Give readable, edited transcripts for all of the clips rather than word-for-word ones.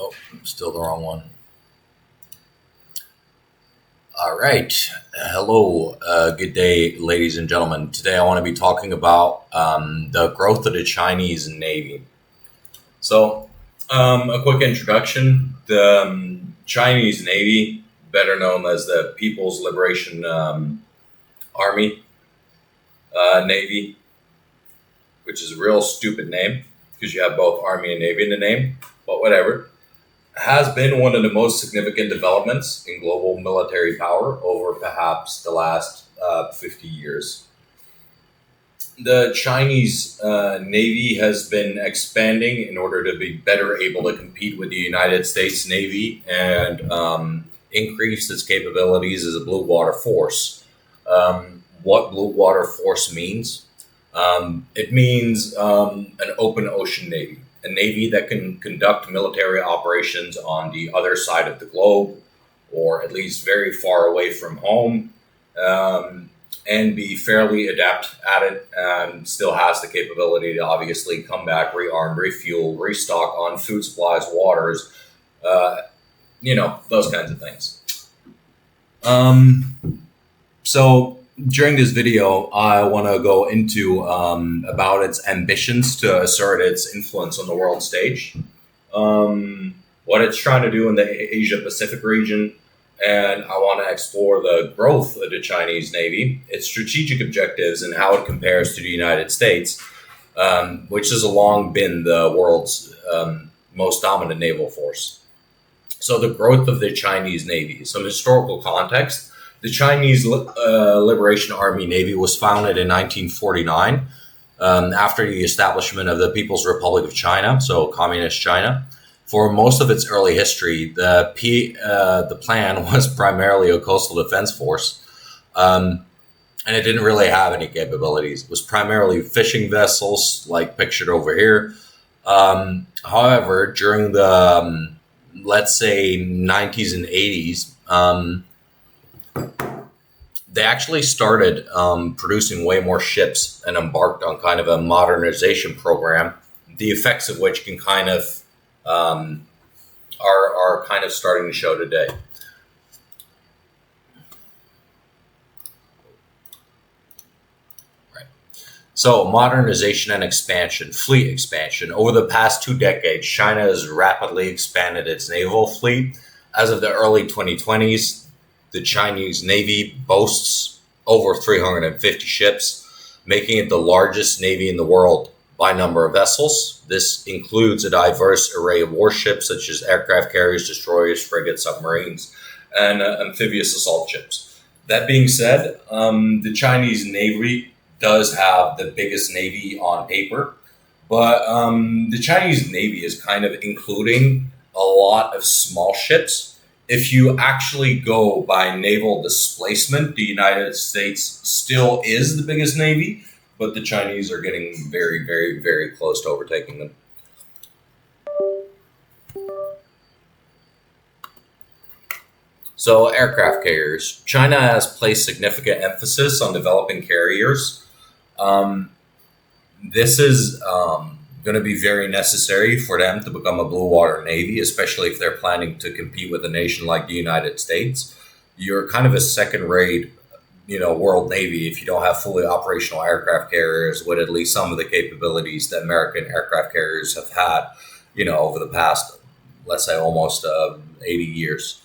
Oh, still the wrong one. All right. Hello. Good day, ladies and gentlemen. Today I want to be talking about the growth of the Chinese Navy. So, a quick introduction. The Chinese Navy, better known as the People's Liberation Army Navy, which is a real stupid name because you have both Army and Navy in the name, but whatever, has been one of the most significant developments in global military power over perhaps the last 50 years. The Chinese Navy has been expanding in order to be better able to compete with the United States Navy and increase its capabilities as a blue water force. What blue water force means? It means an open ocean navy, a navy that can conduct military operations on the other side of the globe, or at least very far away from home, and be fairly adept at it, and still has the capability to obviously come back, rearm, refuel, restock on food supplies, waters, those kinds of things. So during this video, I want to go into about its ambitions to assert its influence on the world stage, what it's trying to do in the Asia Pacific region, and I want to explore the growth of the Chinese Navy, its strategic objectives, and how it compares to the United States, which has long been the world's most dominant naval force. So the growth of the Chinese Navy, some historical context. The Chinese Liberation Army Navy was founded in 1949 after the establishment of the People's Republic of China, so Communist China. For most of its early history, the plan was primarily a coastal defense force, and it didn't really have any capabilities. It was primarily fishing vessels, like pictured over here. However, during the, let's say, 90s and 80s, they actually started producing way more ships and embarked on kind of a modernization program, the effects of which can kind of are kind of starting to show today. Right. So modernization and expansion, fleet expansion. Over the past 2 decades, China has rapidly expanded its naval fleet. As of the early 2020s, the Chinese Navy boasts over 350 ships, making it the largest navy in the world by number of vessels. This includes a diverse array of warships such as aircraft carriers, destroyers, frigates, submarines, and amphibious assault ships. That being said, the Chinese Navy does have the biggest navy on paper, but the Chinese Navy is kind of including a lot of small ships. If you actually go by naval displacement, the United States still is the biggest navy, but the Chinese are getting very, very, very close to overtaking them. So, aircraft carriers. China has placed significant emphasis on developing carriers. This is going to be very necessary for them to become a blue water navy, especially if they're planning to compete with a nation like the United States. You're kind of a second-rate, world navy if you don't have fully operational aircraft carriers with at least some of the capabilities that American aircraft carriers have had, over the past, let's say, almost 80 years.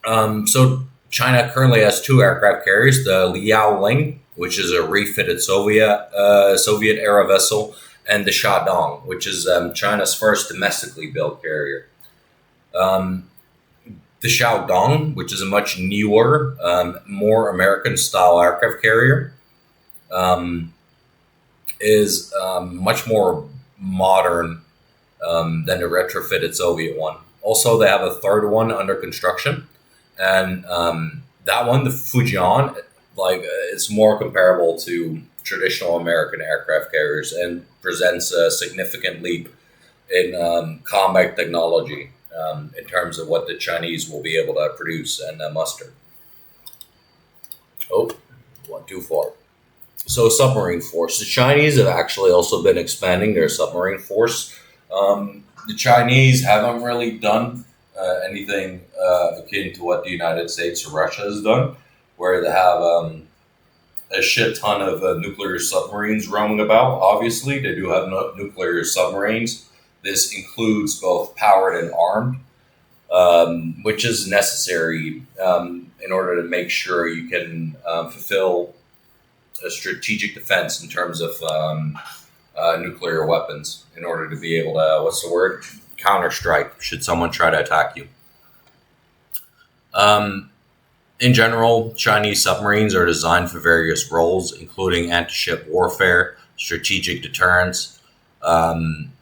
So China currently has 2 aircraft carriers: the Liaoning, which is a refitted Soviet-era vessel, and the Shandong, which is China's first domestically built carrier. The Shandong, which is a much newer, more American-style aircraft carrier, is much more modern than the retrofitted Soviet one. Also, they have a third one under construction, and that one, the Fujian, it's more comparable to traditional American aircraft carriers and presents a significant leap in combat technology in terms of what the Chinese will be able to produce and muster. Oh, went too far. So submarine force. The Chinese have actually also been expanding their submarine force. The Chinese haven't really done anything akin to what the United States or Russia has done, where they have a shit ton of nuclear submarines roaming about. Obviously, they do have nuclear submarines. This includes both powered and armed, which is necessary in order to make sure you can fulfill a strategic defense in terms of nuclear weapons in order to be able to, what's the word? Counter strike should someone try to attack you. In general, Chinese submarines are designed for various roles, including anti-ship warfare, strategic deterrence,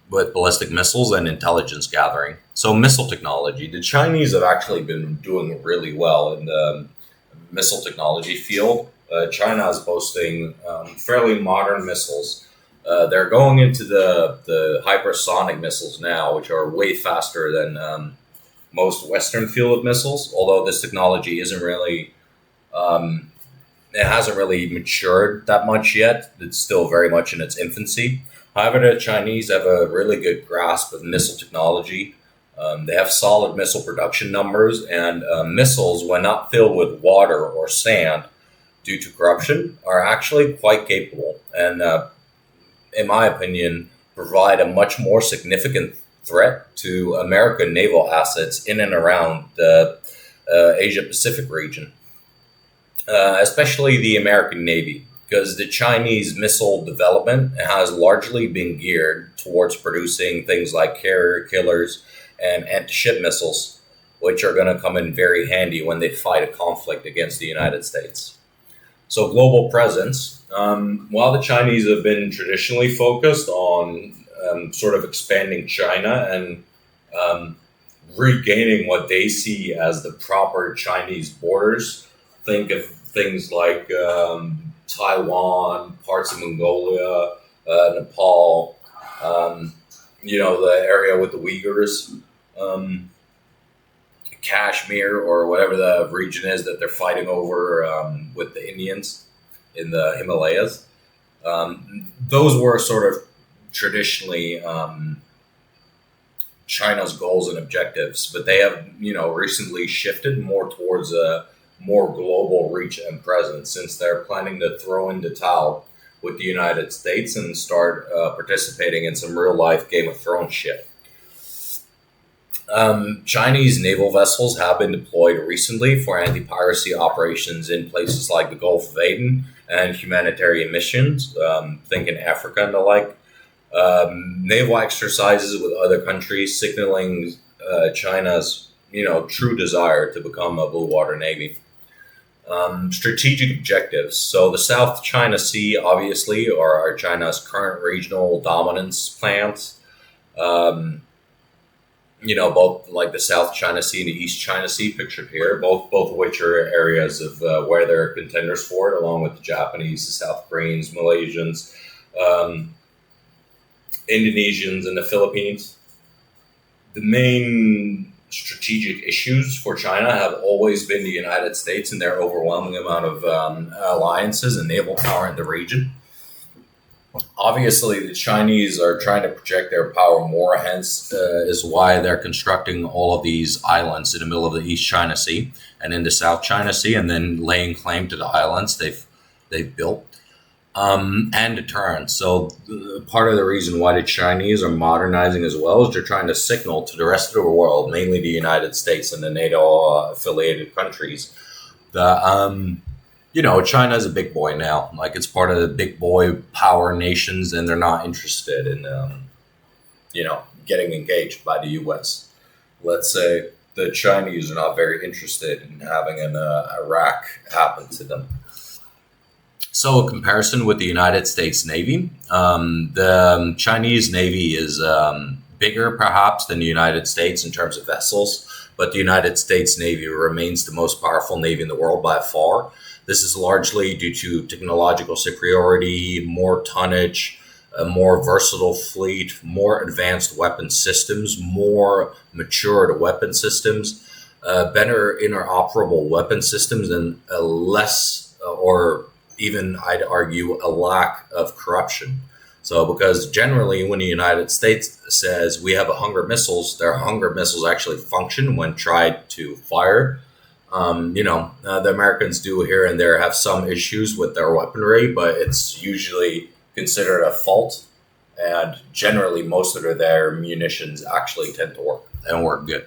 with ballistic missiles and intelligence gathering. So missile technology. The Chinese have actually been doing really well in the missile technology field. China is boasting fairly modern missiles. They're going into the hypersonic missiles now, which are way faster than most Western fielded missiles, although this technology isn't really, it hasn't really matured that much yet. It's still very much in its infancy. However, the Chinese have a really good grasp of missile technology. They have solid missile production numbers, and missiles, when not filled with water or sand due to corruption, are actually quite capable and, in my opinion, provide a much more significant threat to American naval assets in and around the Asia Pacific region, especially the American Navy, because the Chinese missile development has largely been geared towards producing things like carrier killers and anti-ship missiles, which are going to come in very handy when they fight a conflict against the United States. So global presence, while the Chinese have been traditionally focused on sort of expanding China and regaining what they see as the proper Chinese borders. Think of things like Taiwan, parts of Mongolia, Nepal, the area with the Uyghurs, Kashmir, or whatever the region is that they're fighting over with the Indians in the Himalayas. Those were sort of traditionally China's goals and objectives, but they have, recently shifted more towards a more global reach and presence, since they're planning to throw in the towel with the United States and start participating in some real life Game of Thrones shit. Chinese naval vessels have been deployed recently for anti-piracy operations in places like the Gulf of Aden and humanitarian missions, think in Africa and the like. Naval exercises with other countries, signaling China's, true desire to become a blue water navy. Strategic objectives. So the South China Sea, obviously, are China's current regional dominance plans. Both like the South China Sea and the East China Sea pictured here, both of which are areas of where they're contenders for it, along with the Japanese, the South Koreans, Malaysians, Indonesians, and the Philippines. The main strategic issues for China have always been the United States and their overwhelming amount of alliances and naval power in the region. Obviously, the Chinese are trying to project their power more, hence is why they're constructing all of these islands in the middle of the East China Sea and in the South China Sea, and then laying claim to the islands they've built. And deterrence. So part of the reason why the Chinese are modernizing as well is they're trying to signal to the rest of the world, mainly the United States and the NATO affiliated countries, that China's a big boy now. Like, it's part of the big boy power nations, and they're not interested in getting engaged by the U.S. Let's say the Chinese are not very interested in having an Iraq happen to them. So a comparison with the United States Navy. The Chinese Navy is bigger, perhaps, than the United States in terms of vessels, but the United States Navy remains the most powerful Navy in the world by far. This is largely due to technological superiority, more tonnage, a more versatile fleet, more advanced weapon systems, more matured weapon systems, better interoperable weapon systems, and less or even, I'd argue, a lack of corruption. So, because generally, when the United States says we have a Hunger missiles, their Hunger missiles actually function when tried to fire. The Americans do here and there have some issues with their weaponry, but it's usually considered a fault. And generally, most of their munitions actually tend to work and work good.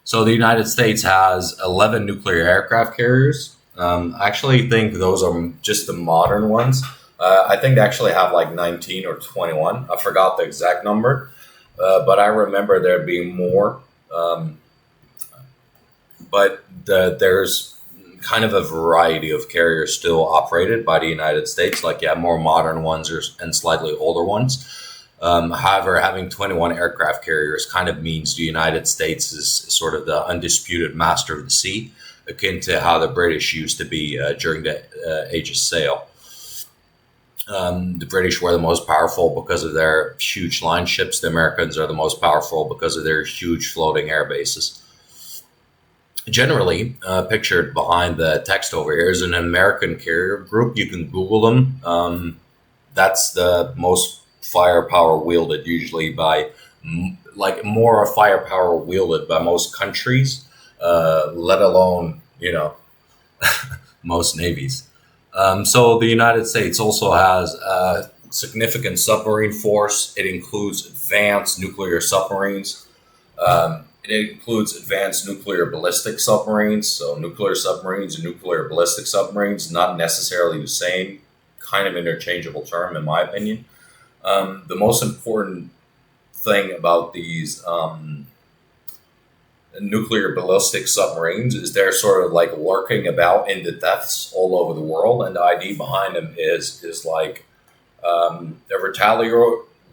So the United States has 11 nuclear aircraft carriers. I actually think those are just the modern ones. I think they actually have like 19 or 21. I forgot the exact number, but I remember there being more. There's kind of a variety of carriers still operated by the United States. Like, yeah, more modern ones and slightly older ones. However, having 21 aircraft carriers kind of means the United States is sort of the undisputed master of the sea, akin to how the British used to be during the Age of Sail. The British were the most powerful because of their huge line ships. The Americans are the most powerful because of their huge floating air bases. Generally, pictured behind the text over here is an American carrier group. You can Google them. That's the most firepower wielded, usually by more firepower wielded by most countries, let alone most navies. So the United States also has a significant submarine force. It includes advanced nuclear submarines. It includes advanced nuclear ballistic submarines. So nuclear submarines and nuclear ballistic submarines, not necessarily the same, kind of interchangeable term in my opinion. The most important thing about these nuclear ballistic submarines is they're sort of like lurking about in the depths all over the world, and the idea behind them is like a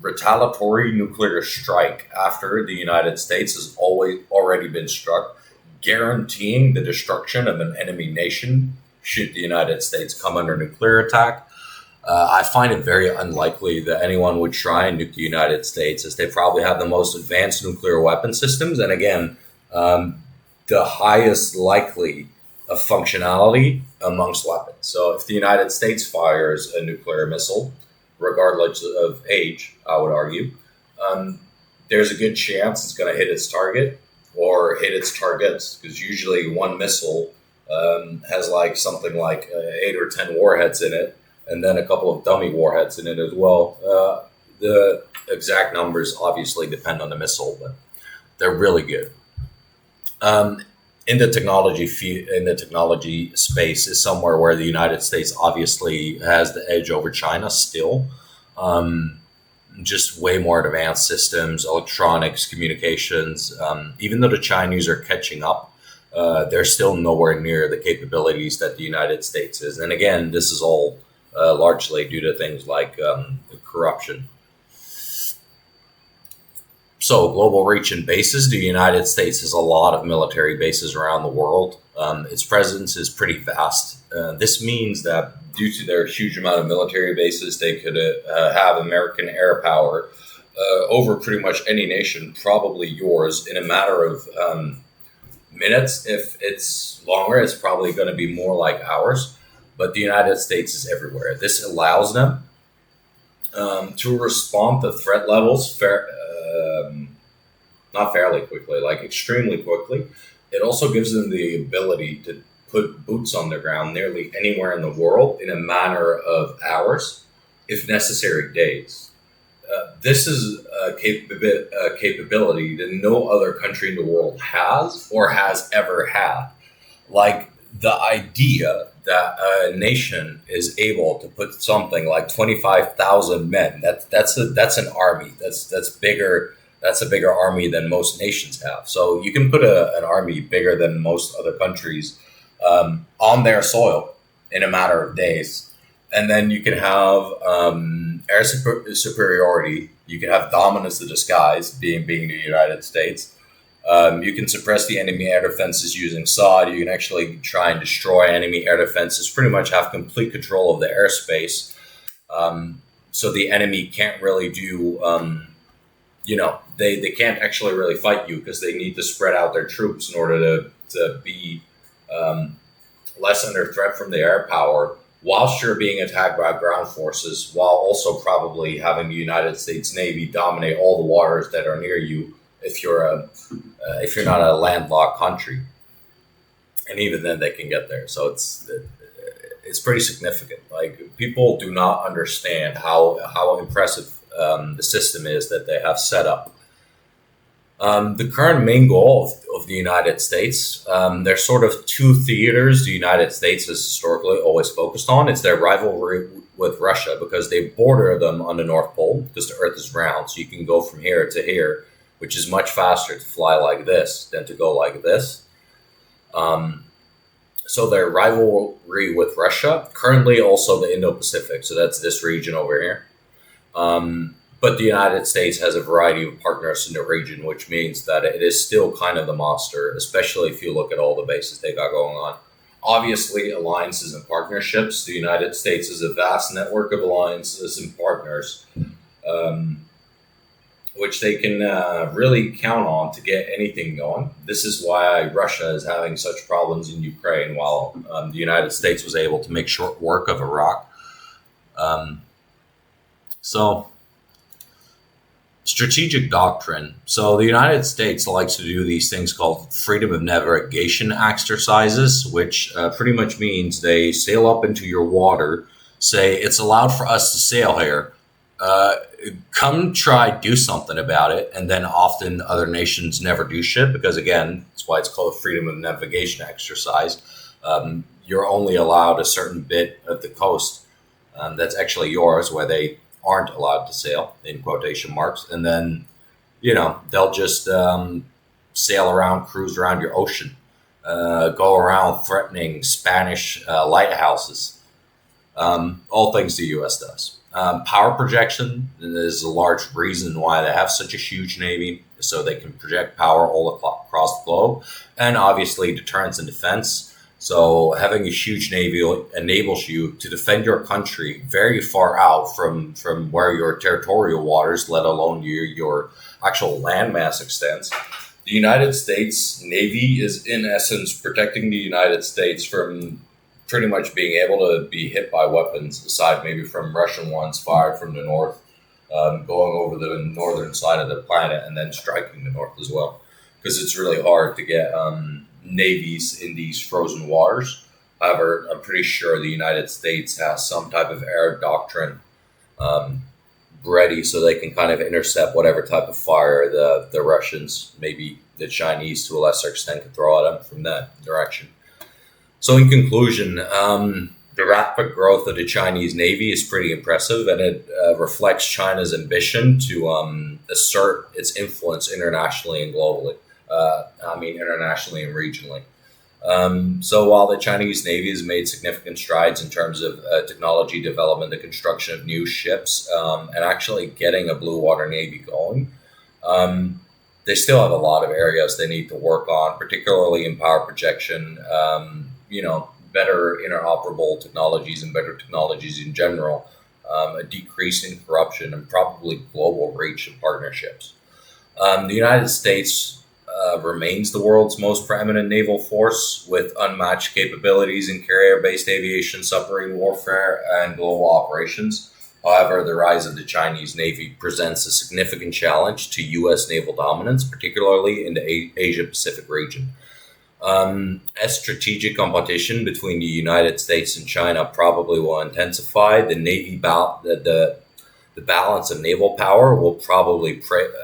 retaliatory nuclear strike after the United States has already been struck, guaranteeing the destruction of an enemy nation should the United States come under nuclear attack. I find it very unlikely that anyone would try and nuke the United States, as they probably have the most advanced nuclear weapon systems, and again, the highest likely of functionality amongst weapons. So if the United States fires a nuclear missile, regardless of age, I would argue, there's a good chance it's going to hit its target or hit its targets, because usually one missile has like something like 8 or 10 warheads in it, and then a couple of dummy warheads in it as well. The exact numbers obviously depend on the missile, but they're really good. In the technology space is somewhere where the United States obviously has the edge over China still. Just way more advanced systems, electronics, communications. Even though the Chinese are catching up, they're still nowhere near the capabilities that the United States is. And again, this is all largely due to things like corruption. So, global reach and bases. The United States has a lot of military bases around the world. Its presence is pretty vast. This means that due to their huge amount of military bases, they could have American air power over pretty much any nation, probably yours, in a matter of minutes. If it's longer, it's probably going to be more like ours. But the United States is everywhere. This allows them to respond to threat levels not fairly quickly, like extremely quickly. It also gives them the ability to put boots on the ground nearly anywhere in the world in a matter of hours, if necessary, days. This is a capability that no other country in the world has or has ever had. Like the idea that a nation is able to put something like 25,000 men. That's an army. That's bigger. That's a bigger army than most nations have. So you can put an army bigger than most other countries on their soil in a matter of days, and then you can have air superiority. You can have dominance of the skies, being the United States. You can suppress the enemy air defenses using SOD. You can actually try and destroy enemy air defenses, pretty much have complete control of the airspace. So the enemy can't really do, they can't actually really fight you because they need to spread out their troops in order to be less under threat from the air power whilst you're being attacked by ground forces, while also probably having the United States Navy dominate all the waters that are near you if you're not a landlocked country, and even then they can get there. So it's pretty significant. Like, people do not understand how impressive the system is that they have set up. The current main goal of the United States, there's sort of two theaters the United States has historically always focused on. It's their rivalry with Russia, because they border them on the North Pole, because the Earth is round, so you can go from here to here, which is much faster to fly like this than to go like this. So their rivalry with Russia, currently also the Indo-Pacific, so that's this region over here. But the United States has a variety of partners in the region, which means that it is still kind of the monster, especially if you look at all the bases they got going on. Obviously, alliances and partnerships. The United States is a vast network of alliances and partners, which they can really count on to get anything going. This is why Russia is having such problems in Ukraine, while the United States was able to make short work of Iraq. Strategic doctrine. So the United States likes to do these things called freedom of navigation exercises, which pretty much means they sail up into your water, say, it's allowed for us to sail here. Come try, do something about it. And then often other nations never do shit, because, again, that's why it's called a freedom of navigation exercise. You're only allowed a certain bit of the coast that's actually yours, where they aren't allowed to sail, in quotation marks. And then, they'll just sail around, cruise around your ocean, go around threatening Spanish lighthouses, all things the U.S. does. Power projection is a large reason why they have such a huge Navy, so they can project power all across the globe. And obviously deterrence and defense. So having a huge Navy enables you to defend your country very far out from where your territorial waters, let alone your actual landmass, extends. The United States Navy is, in essence, protecting the United States from pretty much being able to be hit by weapons, aside maybe from Russian ones fired from the north, going over the northern side of the planet and then striking the north as well. Because it's really hard to get navies in these frozen waters. However, I'm pretty sure the United States has some type of air doctrine ready, so they can kind of intercept whatever type of fire the Russians, maybe the Chinese to a lesser extent, can throw at them from that direction. So in conclusion, the rapid growth of the Chinese Navy is pretty impressive, and it reflects China's ambition to assert its influence internationally and globally. Internationally and regionally. So while the Chinese Navy has made significant strides in terms of technology development, the construction of new ships, and actually getting a blue water Navy going, they still have a lot of areas they need to work on, particularly in power projection, better interoperable technologies and better technologies in general, a decrease in corruption, and probably global reach and partnerships. The United States remains the world's most preeminent naval force, with unmatched capabilities in carrier-based aviation, submarine warfare, and global operations. However, the rise of the Chinese Navy presents a significant challenge to U.S. naval dominance, particularly in the Asia-Pacific region. As strategic competition between the United States and China probably will intensify, the balance of naval power will probably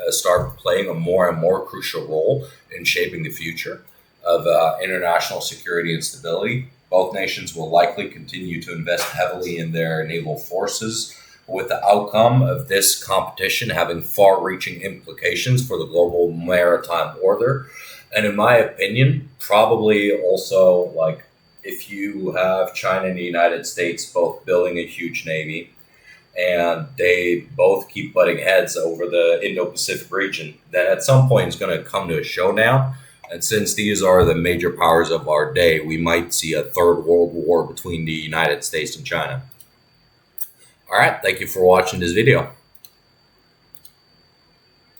start playing a more and more crucial role in shaping the future of international security and stability. Both nations will likely continue to invest heavily in their naval forces, with the outcome of this competition having far-reaching implications for the global maritime order. And in my opinion, probably also, like, if you have China and the United States both building a huge Navy, and they both keep butting heads over the Indo-Pacific region, then at some point it's going to come to a showdown. And since these are the major powers of our day, we might see a third world war between the United States and China. All right, thank you for watching this video.